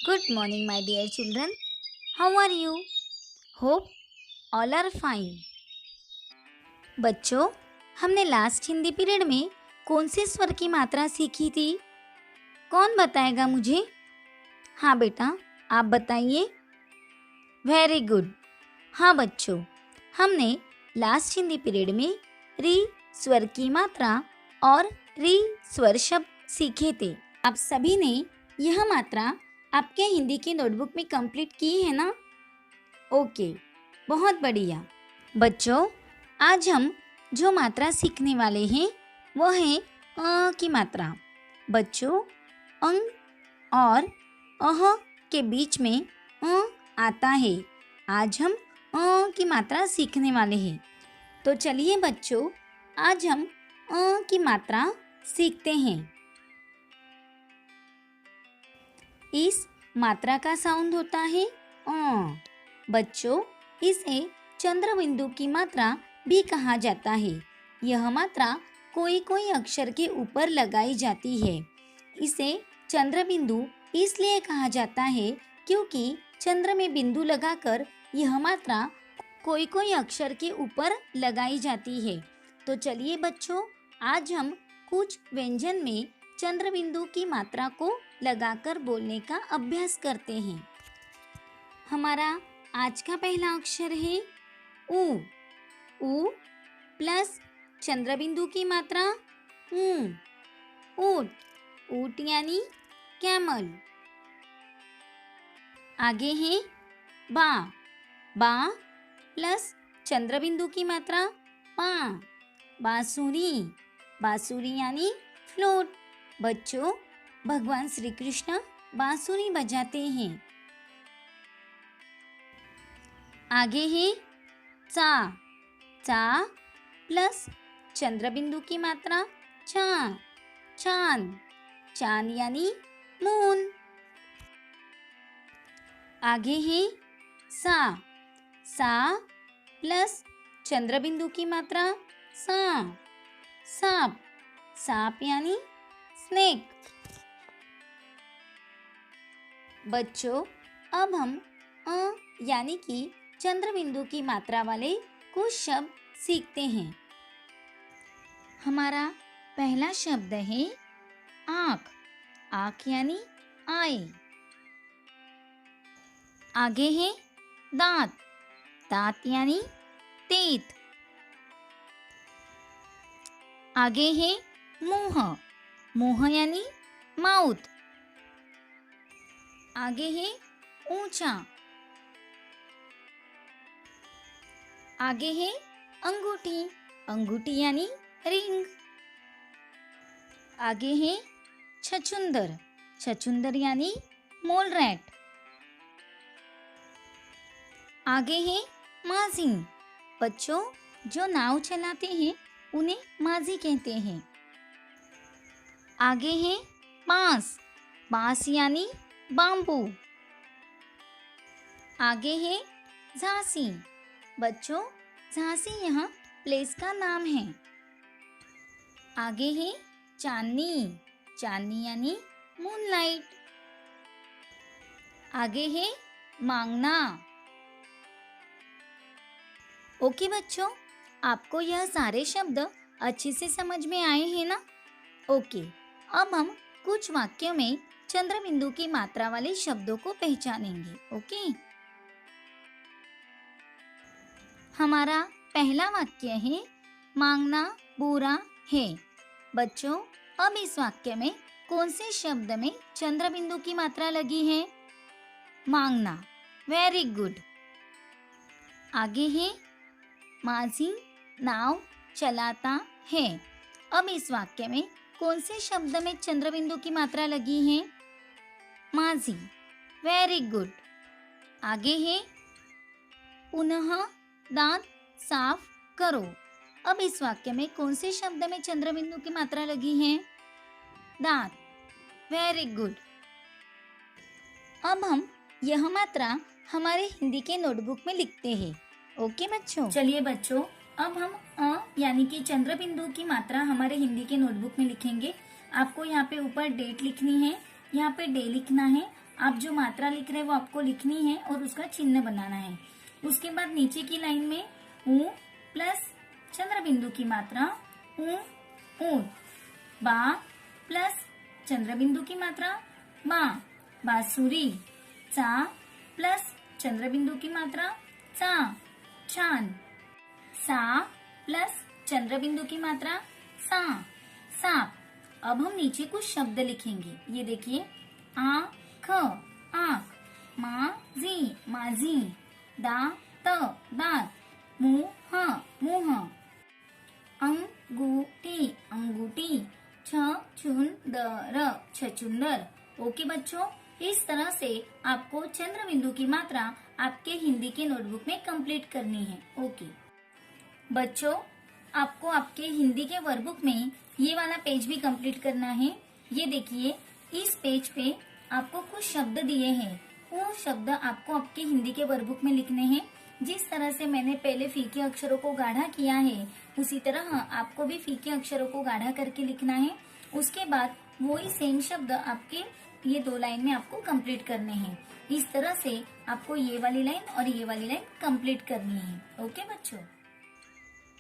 Good morning, my dear children. How are you? Hope all are fine. बच्चों, हमने last Hindi period में कौन से स्वर की मात्रा सीखी थी? कौन बताएगा मुझे? हाँ बेटा, आप बताइए। Very good. हाँ बच्चों, हमने लास्ट हिंदी पीरियड में री स्वर की मात्रा और री स्वर शब्द सीखे थे। आप सभी ने यह मात्रा आपके हिंदी की नोटबुक में कंप्लीट की है ना? ओके, बहुत बढ़िया। बच्चों, आज हम जो मात्रा सीखने वाले हैं वो है अ की मात्रा। बच्चों, अंग और अह के बीच में अ आता है। आज हम अ की मात्रा सीखने वाले हैं। तो चलिए बच्चों, आज हम अ की मात्रा सीखते हैं। इस मात्रा का साउंड होता है अ। बच्चों, इसे चंद्र बिंदु की मात्रा भी कहा जाता है। यह मात्रा कोई कोई अक्षर के ऊपर लगाई जाती है। इसे चंद्र बिंदु इसलिए कहा जाता है क्योंकि चंद्र में बिंदु लगाकर यह मात्रा कोई कोई अक्षर के ऊपर लगाई जाती है। तो चलिए बच्चों, आज हम कुछ व्यंजन में चंद्र बिंदु की मात्रा को लगाकर बोलने का अभ्यास करते हैं। हमारा आज का पहला अक्षर है ऊ। ऊ प्लस चंद्र बिंदु की मात्रा ऊ। ऊट। ऊट यानी कैमल। आगे है बा। बा प्लस चंद्र बिंदु की मात्रा पा। बांसुरी। बांसुरी यानी फ्लूट। बच्चों, भगवान श्री कृष्ण बांसुरी बजाते हैं। आगे है चा। चा प्लस चंद्र बिंदु की मात्रा चा। चांद। चांद यानी मून। आगे है सा। सा प्लस चंद्र बिंदु की मात्रा सा। सांप। सांप यानी स्नेक। बच्चों, अब हम अ यानी कि चंद्र बिंदु की मात्रा वाले कुछ शब्द सीखते हैं। हमारा पहला शब्द है आँख। आँख यानी आई। आगे है दांत। दांत यानी तेत। आगे है मुंह। मुंह यानी माउथ। आगे है ऊंचा। आगे है अंगूठी। अंगूठी यानी रिंग। आगे है छछुंदर। छछुंदर यानी मोल रैट। आगे है माझी। बच्चों, जो नाव चलाते हैं उन्हें माझी कहते हैं। आगे है बांस। बांस यानी बाम्बू। आगे है झांसी। बच्चों, झांसी यहाँ प्लेस का नाम है। आगे है चांदनी। चांदनी यानी मूनलाइट। आगे है मांगना। ओके बच्चों, आपको यह सारे शब्द अच्छे से समझ में आए हैं ना? ओके, अब हम कुछ वाक्यों में चंद्र बिंदु की मात्रा वाले शब्दों को पहचानेंगे। ओके, हमारा पहला वाक्य है मांगना बुरा है। बच्चों, अब इस वाक्य में कौन से शब्द में चंद्र बिंदु की मात्रा लगी है? मांगना। Very good. आगे है माझी नाव चलाता है। अब इस वाक्य में कौन से शब्द में चंद्र बिंदु की मात्रा लगी है? माझी। Very good. आगे है पुनः दांत साफ करो। अब इस वाक्य में कौन से शब्द में चंद्र बिंदु की मात्रा लगी है? दांत। Very good. अब हम यह मात्रा हमारे हिंदी के नोटबुक में लिखते हैं। ओके बच्चों, चलिए बच्चों, अब हम अ यानी कि चंद्र बिंदु की मात्रा हमारे हिंदी के नोटबुक में लिखेंगे। आपको यहाँ पे ऊपर डेट लिखनी है, यहाँ पे डे लिखना है आप जो मात्रा लिख रहे हैं वो आपको लिखनी है और उसका चिन्ह बनाना है। उसके बाद नीचे की लाइन में ऊ प्लस चंद्र बिंदु की मात्रा ऊ ऊंट, बा प्लस चंद्र बिंदु की मात्रा बा बांसुरी, चा प्लस चंद्र बिंदु की मात्रा चा छान, सा प्लस चंद्र बिंदु की मात्रा सा सांप। अब हम नीचे कुछ शब्द लिखेंगे। ये देखिए, आँख आँख, माझी माझी, दांत दांत, मुंह मुंह, अंगूठी अंगूठी, छछूंदर छछूंदर। ओके बच्चों, इस तरह से आपको चंद्र बिंदु की मात्रा आपके हिंदी के नोटबुक में कंप्लीट करनी है। ओके बच्चों, आपको आपके हिंदी के वर्कबुक में ये वाला पेज भी कंप्लीट करना है। ये देखिए, इस पेज पे आपको कुछ शब्द दिए हैं, वो शब्द आपको आपके हिंदी के वर्कबुक में लिखने हैं। जिस तरह से मैंने पहले फीके अक्षरों को गाढ़ा किया है, उसी तरह आपको भी फीके अक्षरों को गाढ़ा करके लिखना है। उसके बाद वही सेम शब्द आपके ये 2 लाइन में आपको कंप्लीट करने हैं। इस तरह से आपको ये वाली लाइन और ये वाली लाइन कंप्लीट करनी है। ओके बच्चों,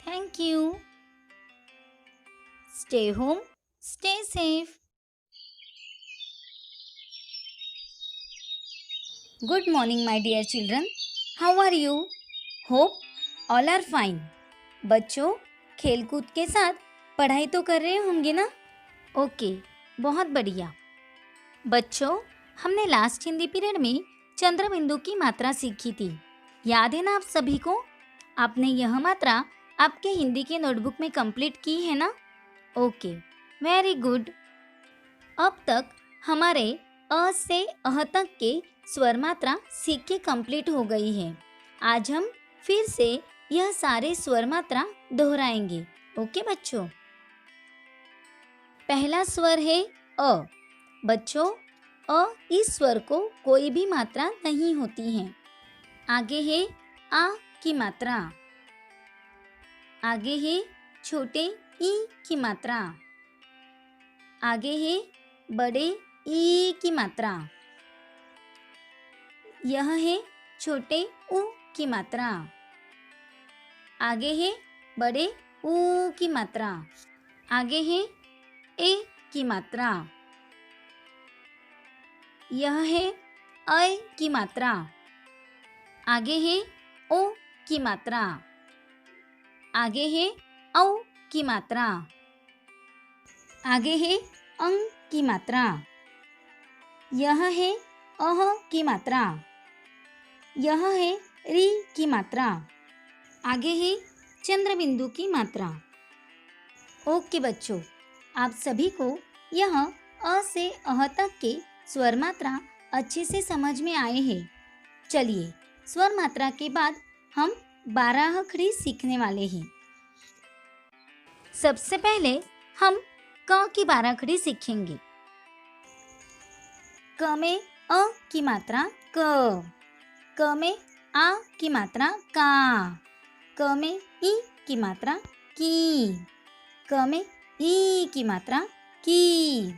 thank you. Stay home, stay safe. Good morning my dear children, how are you? Hope all are fine. बच्चों, खेलकूद के साथ पढ़ाई तो कर रहे होंगे ना? ओके, बहुत बढ़िया। बच्चों, हमने लास्ट हिंदी पीरियड में चंद्र बिंदु की मात्रा सीखी थी, याद है ना आप सभी को? आपने यह मात्रा आपके हिंदी के नोटबुक में कंप्लीट की है ना? Okay, very good. अब तक हमारे अ से अह तक के स्वर मात्रा सीख के कंप्लीट हो गई है। आज हम फिर से यह सारे स्वर मात्रा दोहराएंगे। ओके बच्चों, पहला स्वर है अ। बच्चों, अ इस स्वर को कोई भी मात्रा नहीं होती है। आगे है आ की मात्रा, आगे है छोटे ई की मात्रा, आगे है बड़े ई की मात्रा, यह है छोटे ऊ की मात्रा, आगे है बड़े ऊ की मात्रा, आगे है ए की मात्रा, यह है ऐ की मात्रा, आगे है ओ की मात्रा, आगे है औ की मात्रा, आगे है अंग की मात्रा, यह है अह की मात्रा, यह है री की मात्रा, आगे है चंद्र बिंदु की मात्रा। ओके बच्चों, आप सभी को यह अ से अह तक के स्वर मात्रा अच्छे से समझ में आए हैं। चलिए, स्वर मात्रा के बाद हम 12 खड़ी सीखने वाले हैं। सबसे पहले हम क की 12 खड़ी सीखेंगे। क में अ की मात्रा क में आ की मात्रा का, क में ई की मात्रा की, क में ई की मात्रा की,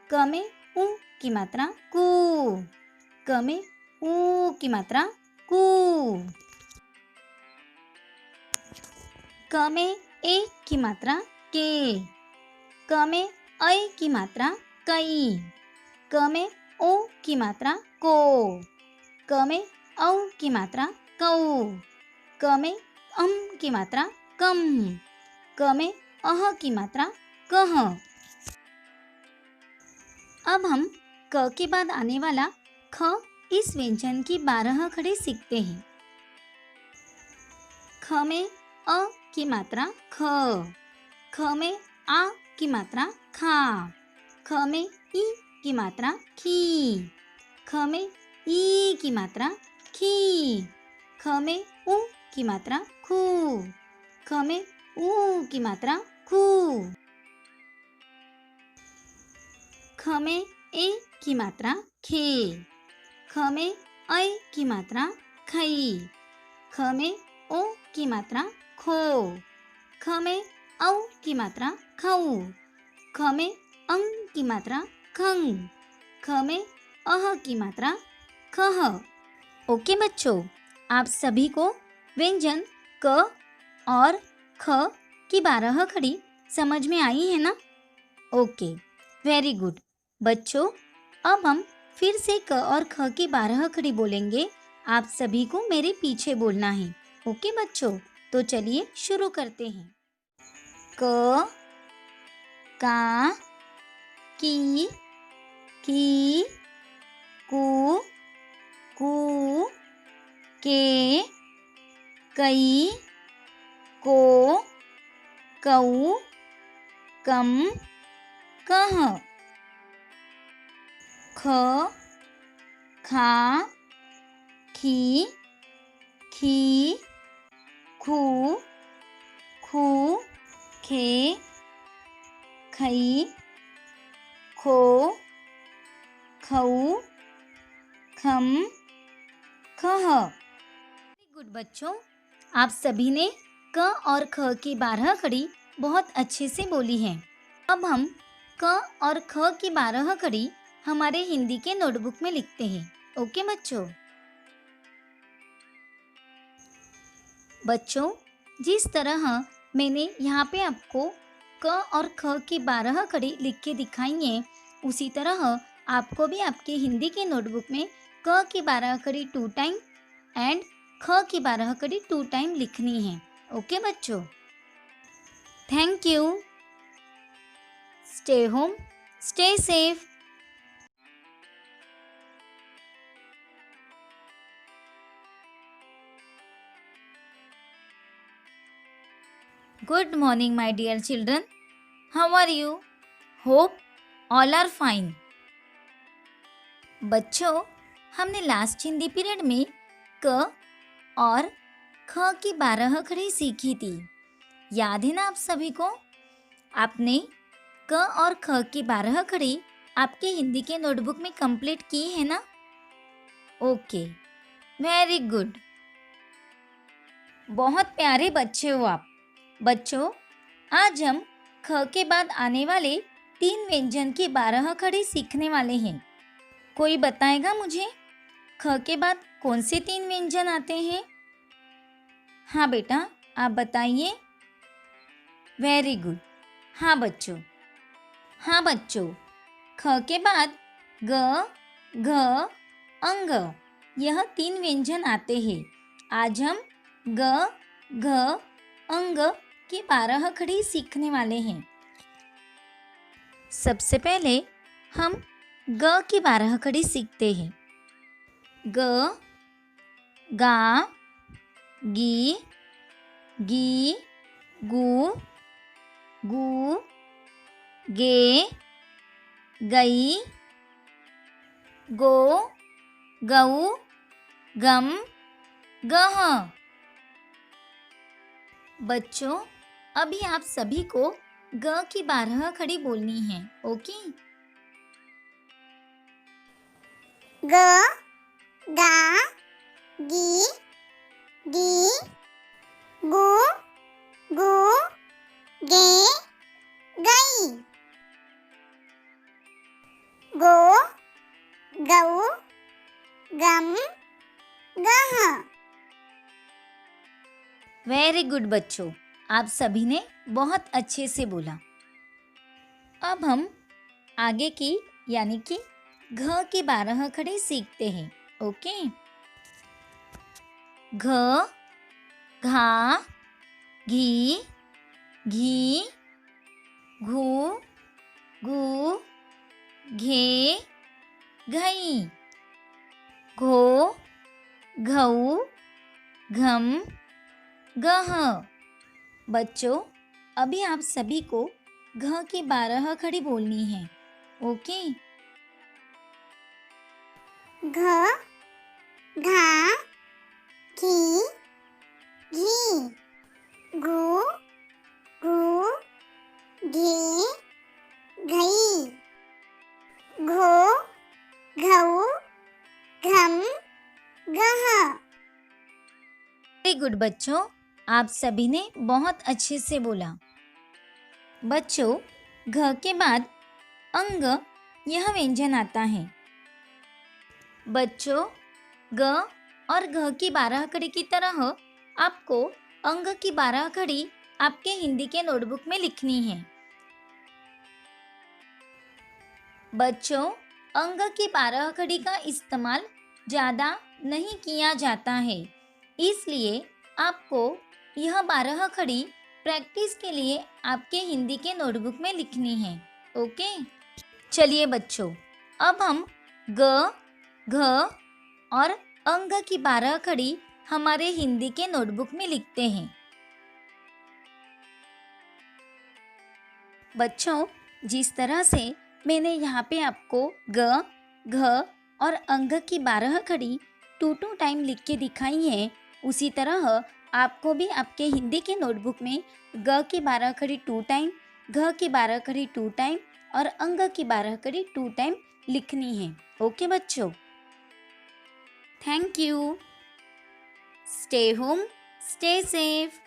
क में उ की मात्रा कु, क में ऊ की मात्रा कु, क में ए की मात्रा के, क में ऐ की मात्रा कई, क में ओ की मात्रा को, क में औ की मात्रा कौ, क में अम की मात्रा कम, क में अह की मात्रा कह। अब हम क के बाद आने वाला ख इस व्यंजन की 12 खड़ी सीखते हैं। ख में अ की मात्रा ख, ख में आ की मात्रा खा, ख में ई की मात्रा खी, ख में ई की मात्रा खी, ख में उ की मात्रा खू, ख में ऊ की मात्रा खू, ख में ए की मात्रा खे, ख में ऐ की मात्रा खई, ख में ओ की मात्रा खो, ख में औ की मात्रा खऊ, ख में अंग की मात्रा खंग, ख में अह की मात्रा खह। ओके बच्चों, आप सभी को व्यंजन क और ख की 12 खड़ी समझ में आई है ना? Okay, very good. बच्चों, अब हम फिर से क और ख की 12 खड़ी बोलेंगे। आप सभी को मेरे पीछे बोलना है। ओके बच्चों, तो चलिए शुरू करते हैं। क, का, की, कू, कू, के, कई, को, कऊ, कम, कह। ख, खा, खी, खू, खे, खई, खो, खऊ, खम, खह। वेरी गुड बच्चों, आप सभी ने क और ख की 12 खड़ी बहुत अच्छे से बोली है। अब हम क और ख की 12 खड़ी हमारे हिंदी के नोटबुक में लिखते हैं। ओके बच्चों। बच्चों, जिस तरह मैंने यहाँ पे आपको क और ख की 12 खड़ी लिख के दिखाई है, उसी तरह आपको भी आपके हिंदी के नोटबुक में क की 12 खड़ी 2 टाइम एंड ख की 12 खड़ी 2 टाइम लिखनी है। ओके बच्चों, thank you. Stay home, stay safe. Good morning, my dear children. How are you? Hope all are fine. बच्चों, हमने लास्ट हिंदी पीरियड में क और ख की 12 खड़ी सीखी थी। याद है ना आप सभी को? आपने क और ख की 12 खड़ी आपके हिंदी के नोटबुक में कंप्लीट की है ना? Okay, very good. बहुत प्यारे बच्चे हो आप। बच्चों, आज हम ख के बाद आने वाले 3 व्यंजन की 12 खड़ी सीखने वाले हैं। कोई बताएगा मुझे ख के बाद कौन से 3 व्यंजन आते हैं? हाँ बेटा, आप बताइए। Very good. हाँ बच्चों, ख के बाद ग, घ, अंग, यह 3 व्यंजन आते हैं। आज हम ग, घ, अंग की 12 खड़ी सीखने वाले हैं। सबसे पहले हम ग की 12 खड़ी सीखते हैं। ग, गा, गी, गू, गू, गे, गई, गो, गऊ, गम, गह। बच्चों, अभी आप सभी को ग की 12 खड़ी बोलनी है। ओके? ग, गा, गी, गू, गे, गई, गो, गऊ, गम, गह। वेरी गुड बच्चों, आप सभी ने बहुत अच्छे से बोला। अब हम आगे की यानी कि घ की 12 खड़ी सीखते हैं। ओके? घ, घा, घी, घू, गू, घे, घई, घो, घऊ, घम, गह। बच्चों, अभी आप सभी को घ की 12 खड़ी बोलनी है। ओके? घ, घा, घी, गू, घे, घई, घो, घऊ, घम, गह। वेरी गुड बच्चों, आप सभी ने बहुत अच्छे से बोला। बच्चों, घ के बाद अंग यह व्यंजन आता है। बच्चों, ग और घ की 12 कड़ी की तरह आपको अंग की 12 कड़ी आपके हिंदी के नोटबुक में लिखनी है। बच्चों, अंग की 12 कड़ी का इस्तेमाल ज़्यादा नहीं किया जाता है, इसलिए आपको यह 12 कड़ी प्रैक्टिस के लिए आपके हिंदी के नोटबुक में लिखनी है। ओके, चलिए बच्चों, अब हम ग, घ और अंग की 12 कड़ी हमारे हिंदी के नोटबुक में लिखते हैं। बच्चों, जिस तरह से मैंने यहाँ पे आपको ग, घ और अंग की 12 कड़ी 2 टाइम लिख के दिखाई है, उसी तरह आपको भी आपके हिंदी के नोटबुक में ग की 12 कड़ी 2 टाइम, घ की 12 कड़ी 2 टाइम और अंग की 12 कड़ी 2 टाइम लिखनी है। ओके बच्चों, thank you. Stay home, stay safe.